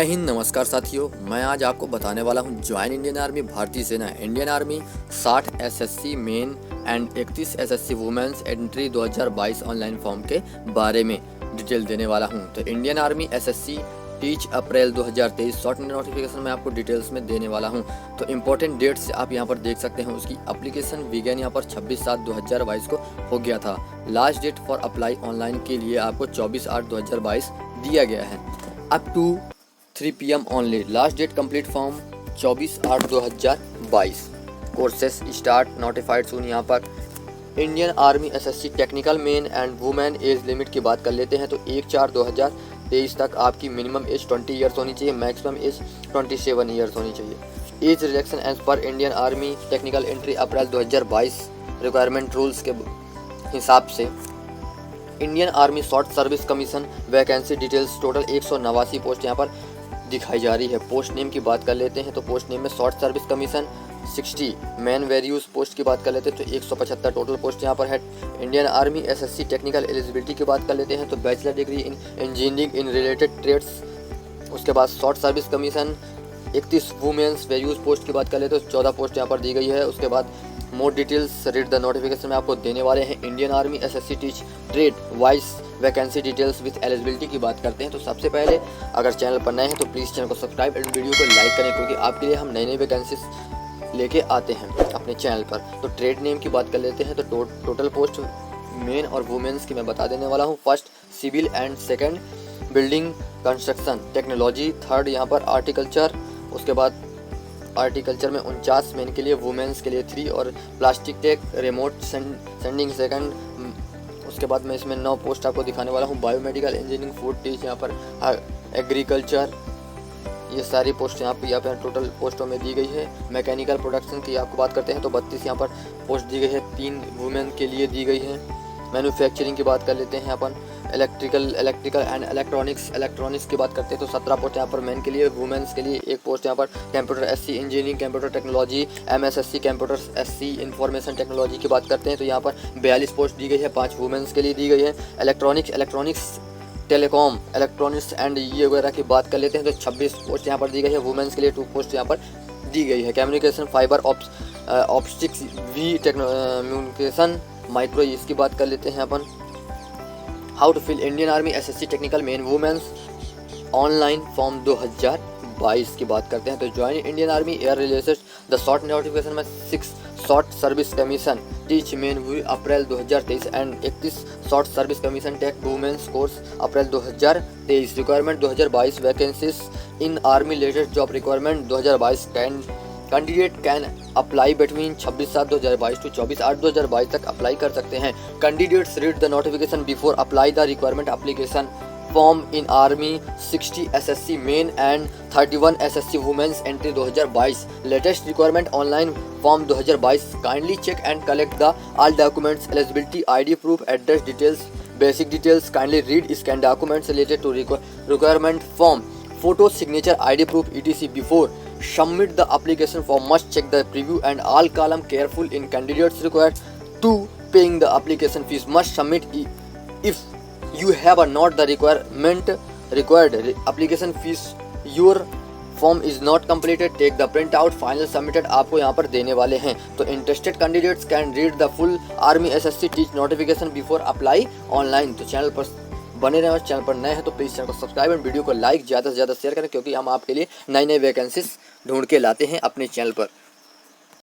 जय हिंद, नमस्कार साथियों। मैं आज आपको बताने वाला हूं ज्वाइन इंडियन आर्मी भारतीय सेना Indian army 60 SSC men and 31 SSC women's entry 2022 online form के बारे में डिटेल देने वाला हूं। तो Indian army SSC tech April 2023 short notification में आपको डिटेल्स में देने वाला हूं। तो इम्पोर्टेंट डेट्स आप यहां पर देख सकते हैं। उसकी एप्लीकेशन विज्ञान यहां पर 26/7/2022 को हो गया था। Last date for apply online के लिए आपको 24/8/2022 दिया गया है। Up to 3 PM only. Last date complete form 24/8/2022। Courses start notified soon. यहाँ पर Indian army SSC technical men and women age limit की बात कर लेते हैं तो 1/4/2023 तक आपकी मिनिमम एज 20 ईयर्स होनी चाहिए, मैक्सिमम एज 27 ईयर्स होनी चाहिए। एज रिलेक्शन एज पर Indian army technical entry April 2022 requirement rules के हिसाब से Indian army short service commission vacancy details total 189 post यहाँ पर दिखाई जा रही है। पोस्ट नेम की बात कर लेते हैं तो पोस्ट नेम में short service commission 60, man various post की बात कर लेते हैं तो 175 टोटल पोस्ट यहाँ पर है। Indian army SSC technical eligibility की बात कर लेते हैं तो bachelor degree in engineering in related trades. उसके बाद short service commission 31 women's various post की बात कर लेते हैं तो 14 पोस्ट यहाँ पर दी गई है। उसके बाद more details read the notification में आपको देने वाले हैं। Indian army SSC teach trade wise vacancy details with eligibility की बात करते हैं तो सबसे पहले अगर चैनल पर नए हैं तो प्लीज़ चैनल को सब्सक्राइब एंड वीडियो को लाइक करें, क्योंकि आपके लिए हम नई नई वैकेंसीज लेके आते हैं अपने चैनल पर। तो ट्रेड नेम की बात कर लेते हैं तो टोटल पोस्ट मेन और वुमेन्स की मैं बता देने वाला हूँ। First civil and second building construction technology, third यहाँ पर आर्टिकल्चर। उसके बाद आर्टिकल्चर में 49 मेन के लिए, वुमेन्स के लिए 3 और plastic tech remote sensing second. उसके बाद मैं इसमें 9 पोस्ट आपको दिखाने वाला हूँ। बायोमेडिकल इंजीनियरिंग, फूड टीच, यहाँ पर एग्रीकल्चर, ये सारी पोस्ट यहाँ पर टोटल पोस्टों में दी गई है। मैकेनिकल प्रोडक्शन की आपको बात करते हैं तो 32 यहाँ पर पोस्ट दी गई है, 3 वुमेन के लिए दी गई है। मैन्युफैक्चरिंग की बात कर लेते हैं अपन, इलेक्ट्रिकल एंड इलेक्ट्रॉनिक्स की बात करते हैं तो 17 पोस्ट यहाँ पर मेन के लिए, वुमेन्स के लिए 1 पोस्ट यहाँ पर। Computer SC engineering computer technology, MSc computer SC information technology की बात करते हैं तो यहाँ पर 42 पोस्ट दी गई है, 5 वुमेन्स के लिए दी गई है। इलेक्ट्रॉनिक्स टेलीकॉम इलेक्ट्रॉनिक्स एंड ये वगैरह की बात कर लेते हैं तो 26 पोस्ट यहाँ पर दी गई है, वुमेन्स के लिए 2 पोस्ट यहाँ पर दी गई है। Communication fibre optics V communication micro, इसकी बात कर लेते हैं अपन। How to fill Indian army SSC technical men women's online form 2022 की बात करते हैं तो join Indian army air related the short notification में 6 short service commission teach men April 2023 and 31 short service commission tech women's course April 2023। Requirement 2022 vacancies in army related job requirement 2022 candidate can apply between 26/7/2022 to 24/8/2022 तक apply कर सकते हैं। Candidates read the notification before apply the requirement application form in army 60 SSC men and 31 SSC women's entry 2022। Latest requirement online form 2022। Kindly check and collect the all documents, eligibility, ID proof, address details, basic details. Kindly read scan documents related to requirement form, photo, signature, ID proof, etc. before submit the application form. Must check the preview and all column careful in candidates required to paying the application fees. Must submit if you have not the required application fees. Your form is not completed. Take the print out. Final submitted आपको यहाँ पर देने वाले हैं। तो interested candidates can read the full Army SSC teach notification before apply online. तो channel पर बने रहें और चैनल पर नए हैं तो प्लीज़ चैनल को सब्सक्राइब एंड वीडियो को लाइक ज़्यादा से ज़्यादा शेयर करें, क्योंकि हम आपके लिए नई नई वैकेंसीज ढूंढ के लाते हैं अपने चैनल पर।